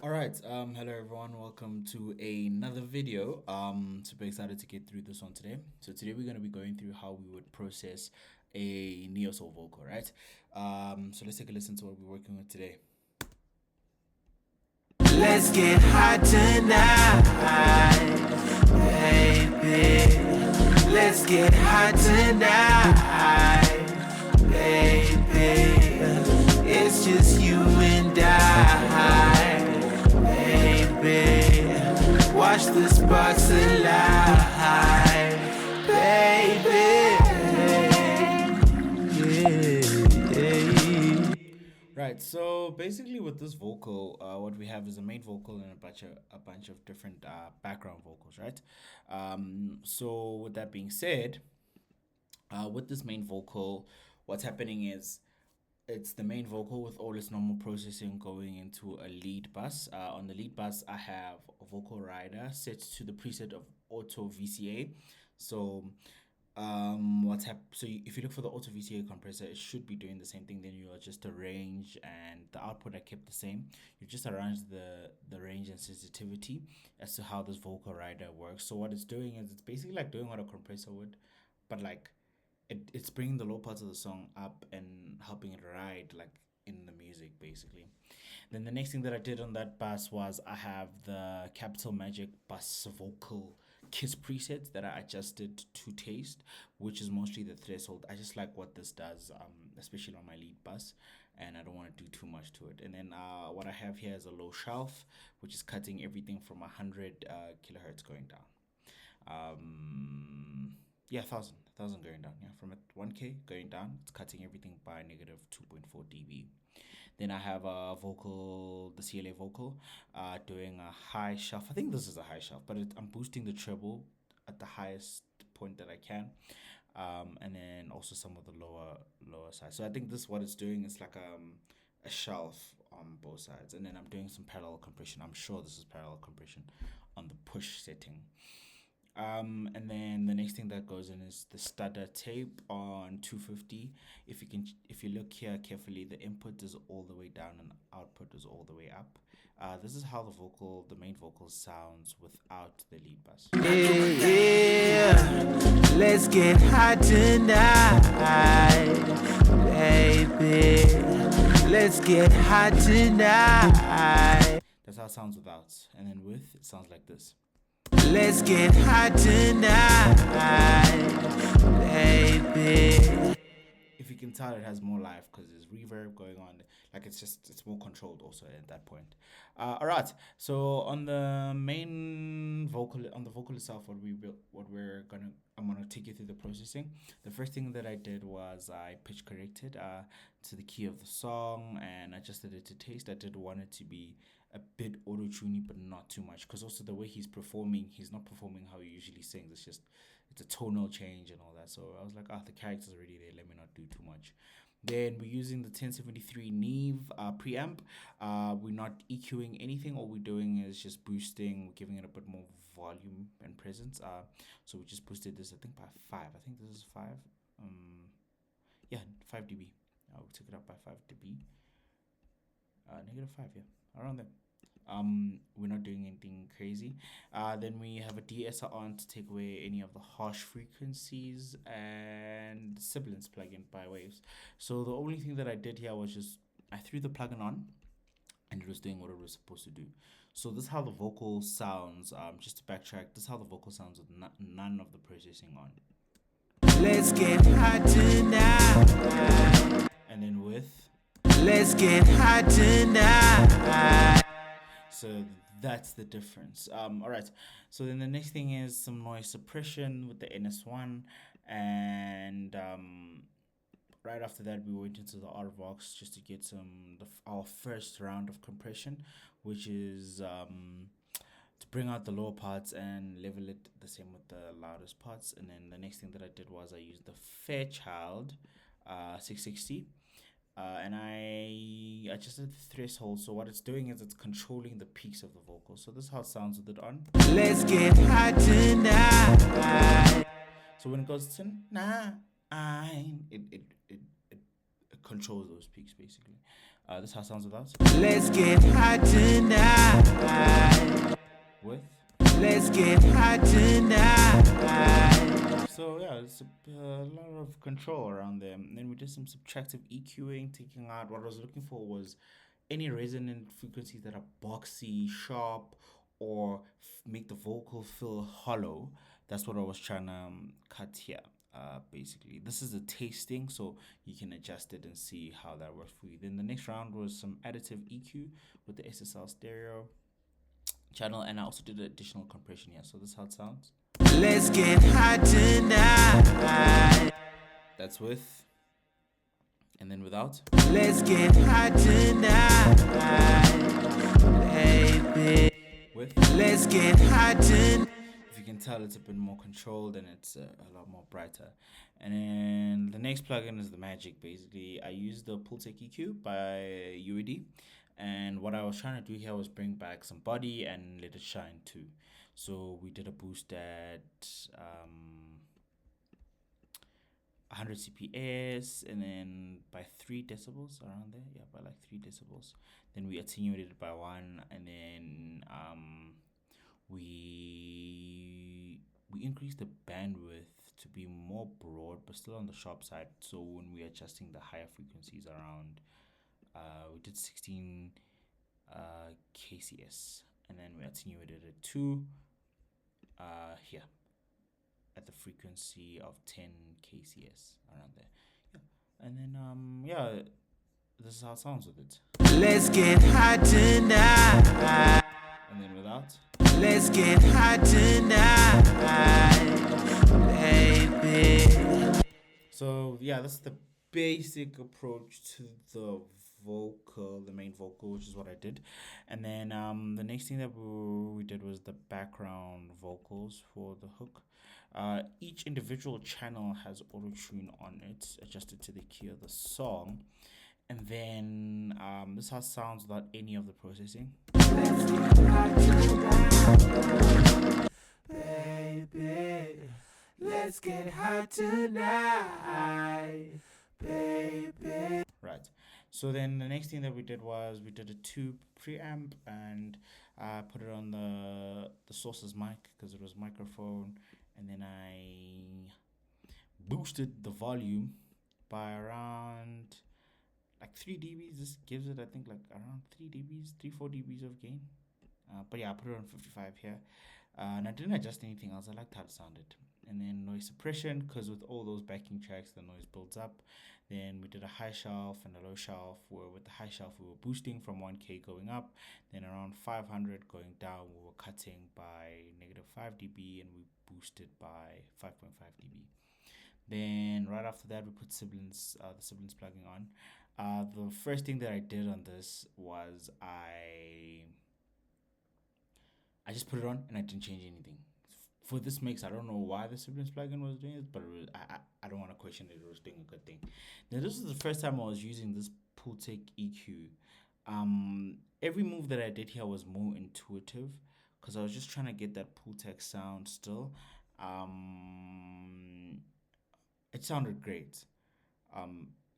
All right, hello everyone. Welcome to another video. Super excited to get through this one today. So today we're going to be going through how we would process a neo soul vocal, right? So let's take a listen to what we're working with today. Let's get hot tonight, baby. Let's get hot tonight, baby. It's just you and I, baby. Watch the sparks alight, baby. Yeah. Right. So basically, with this vocal, what we have is a main vocal and a bunch of different background vocals, right? So with that being said, with this main vocal, what's happening is it's the main vocal with all its normal processing going into a lead bus. On the lead bus, I have a vocal rider set to the preset of auto VCA. So if you look for the auto VCA compressor, it should be doing the same thing. Then you adjust the range and the output. I kept the same. You just arrange the range and sensitivity as to how this vocal rider works. So what it's doing is it's basically like doing what a compressor would, but like it's bringing the low parts of the song up and helping it ride like in the music basically. Then the next thing that I did on that bus was I have the Capital Magic bus vocal kiss preset that I adjusted to taste, which is mostly the threshold. I just like what this does, especially on my lead bus, and I don't want to do too much to it. And then what I have here is a low shelf, which is cutting everything from 100 kilohertz going down. Yeah, thousand going down. Yeah, from at 1K going down, it's cutting everything by negative 2.4 dB. Then I have a vocal, the CLA vocal, doing a high shelf. I think this is a high shelf, but I'm boosting the treble at the highest point that I can, and then also some of the lower side. So I think this what it's doing is like a shelf on both sides, and then I'm doing some parallel compression. I'm sure this is parallel compression on the push setting. And then the next thing that goes in is the stutter tape on 250. If you look here carefully, the input is all the way down and output is all the way up. This is how the main vocal sounds without the lead bass. Yeah, let's get hot tonight, baby. Let's get hot tonight. That's how it sounds without. And then with, it sounds like this. Let's get hot tonight, baby. If you can tell, it has more life because there's reverb going on. Like it's more controlled also at that point. All right. So on the vocal itself, I'm gonna take you through the processing. The first thing that I did was I pitch corrected to the key of the song and adjusted it to taste. I did want it to be a bit auto-tuney, but not too much, because also the way he's not performing how he usually sings. It's a tonal change and all that. So I was like, the character's already there. Let me not do too much. Then we're using the 1073 Neve preamp. We're not EQing anything. All we're doing is just boosting, we're giving it a bit more volume and presence. So we just boosted this, I think, by 5. I think this is 5. Yeah, 5 dB. We took it up by 5 dB. Negative 5, yeah, around there. We're not doing anything crazy. Then we have a de-esser on to take away any of the harsh frequencies and sibilance plugin by waves. So the only thing that I did here was just I threw the plugin on and it was doing what it was supposed to do. So this is how the vocal sounds. Just to backtrack, this is how the vocal sounds with none of the processing on. Let's get hot tonight. And then with, let's get hot tonight. so that's the difference. All right. So then the next thing is some noise suppression with the NS1, and right after that we went into the RVox just to get our first round of compression, which is to bring out the lower parts and level it the same with the loudest parts. And then the next thing that I did was I used the Fairchild 660. And I adjusted the threshold. So what it's doing is it's controlling the peaks of the vocal. So this is how it sounds with it on. Let's get hot tonight. So when it goes to 9, it controls those peaks basically. This is how it sounds without. Let's get hot tonight. With. Let's get hot tonight. So yeah, it's a lot of control around there. And then we did some subtractive EQing, taking out what I was looking for was any resonant frequencies that are boxy, sharp, or make the vocal feel hollow. That's what I was trying to cut here. Basically, this is a tasting, so you can adjust it and see how that works for you. Then the next round was some additive EQ with the SSL stereo channel, and I also did additional compression here. So this is how it sounds. Let's get hot tonight. That's with, and then without. Let's get hot tonight, baby. With. Let's get hot tonight. If you can tell, it's a bit more controlled and it's a lot more brighter. And then the next plugin is the Magic. Basically, I used the Pultec EQ by UAD, and what I was trying to do here was bring back some body and let it shine too. So we did a boost at 100 CPS, and then by 3 decibels around there. Yeah, by like 3 decibels. Then we attenuated it by 1, and then we increased the bandwidth to be more broad but still on the sharp side. So when we're adjusting the higher frequencies around, we did 16 kcs, and then we attenuated it to here at the frequency of 10 kcs around there. Yeah, and then yeah, this is how it sounds with it. Let's get hot tonight. And then without. Let's get hot tonight, baby. So yeah, that's the basic approach to the vocal, the main vocal, which is what I did. And then the next thing that we did was the background vocals for the hook. Each individual channel has auto tune on it, adjusted to the key of the song. And then this is how it sounds without any of the processing. Baby, let's get hot tonight, baby. Right. So then the next thing that we did was we did a tube preamp and put it on the source's mic because it was microphone, and then I boosted the volume by around like 3 dBs. This gives it, I think, like around 3 dBs, 4 dBs of gain. But yeah, I put it on 55 here. And I didn't adjust anything else. I liked how it sounded. And then noise suppression, because with all those backing tracks, the noise builds up. Then we did a high shelf and a low shelf, where with the high shelf we were boosting from 1K going up. Then around 500 going down, we were cutting by -5 dB, and we boosted by 5.5 dB. Then right after that, we put the siblings plugin on. The first thing that I did on this was I just put it on and I didn't change anything. For this mix, I don't know why the siblings plugin was doing it, but it was, I don't want to question it. It was doing a good thing. Now, this is the first time I was using this Pultec EQ. Every move that I did here was more intuitive because I was just trying to get that Pultec sound still. It sounded great.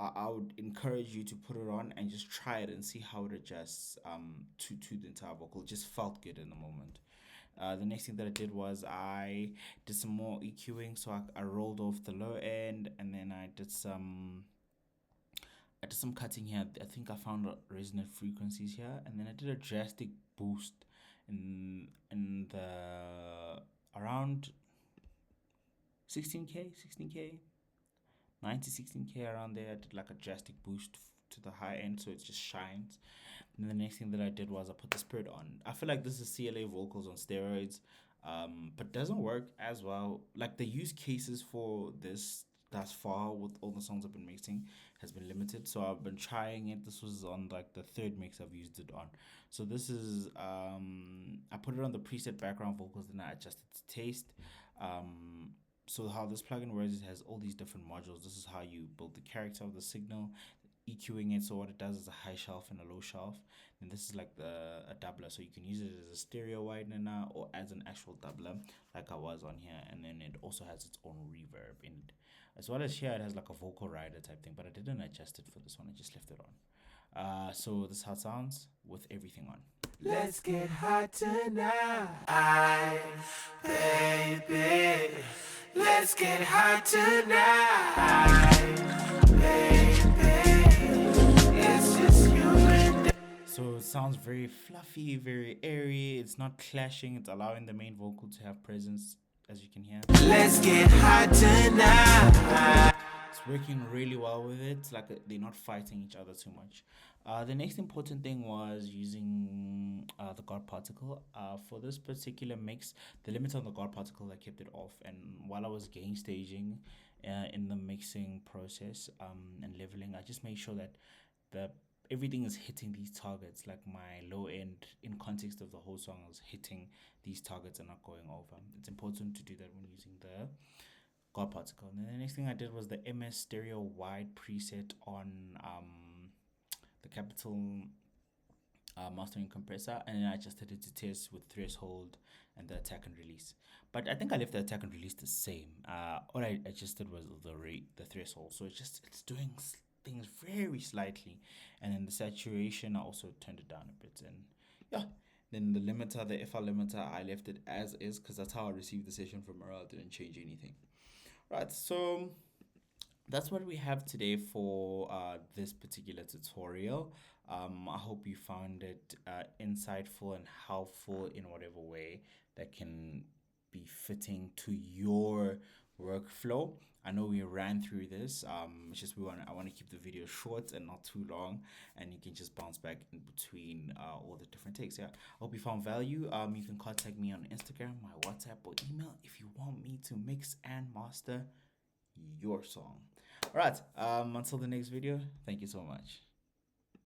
I would encourage you to put it on and just try it and see how it adjusts to the entire vocal. It just felt good in the moment. The next thing that I did was I did some more EQing, so I rolled off the low end, and then I did some cutting here. I think I found resonant frequencies here, and then I did a drastic boost in the around 16k 16k around there. I did like a drastic boost to the high end, so it just shines. And then the next thing that I did was I put the Spirit on. I feel like this is CLA vocals on steroids, but doesn't work as well. Like the use cases for this thus far with all the songs I've been mixing has been limited, so I've been trying it. This was on like the third mix I've used it on. So this is I put it on the preset background vocals, then I adjusted to taste. So how this plugin works, it has all these different modules. This is how you build the character of the signal. EQing it. So what it does is a high shelf and a low shelf. And this is like a doubler, so you can use it as a stereo widener or as an actual doubler, like I was on here. And then it also has its own reverb in it, as well as here it has like a vocal rider type thing. But I didn't adjust it for this one; I just left it on. So this is how it sounds with everything on. Let's get hot tonight, baby. Let's get hot tonight, baby. It's just you and I. So it sounds very fluffy, very airy. It's not clashing. It's allowing the main vocal to have presence, as you can hear. Let's get hot tonight. It's working really well with it. It's like they're not fighting each other too much. The next important thing was using the guard particle. For this particular mix, the limit on the guard particle, I kept it off. And while I was gain staging in the mixing process and leveling, I just made sure that the everything is hitting these targets. Like my low end, in context of the whole song, is hitting these targets and not going over. It's important to do that when using the guard particle. And then the next thing I did was the MS stereo wide preset on the Capital mastering compressor, and then I adjusted it to test with threshold and the attack and release. But I think I left the attack and release the same. All I adjusted was the threshold, so it's doing things very slightly. And then the saturation, I also turned it down a bit. And yeah, then the limiter, the FR limiter, I left it as is because that's how I received the session from Morale. I didn't change anything. Right, so that's what we have today for this particular tutorial. I hope you found it insightful and helpful in whatever way that can be fitting to your workflow. I know we ran through this. It's just I want to keep the video short and not too long, and you can just bounce back in between all the different takes. Yeah, I hope you found value. You can contact me on Instagram, my WhatsApp, or email if you want me to mix and master your song. All right. Until the next video. Thank you so much.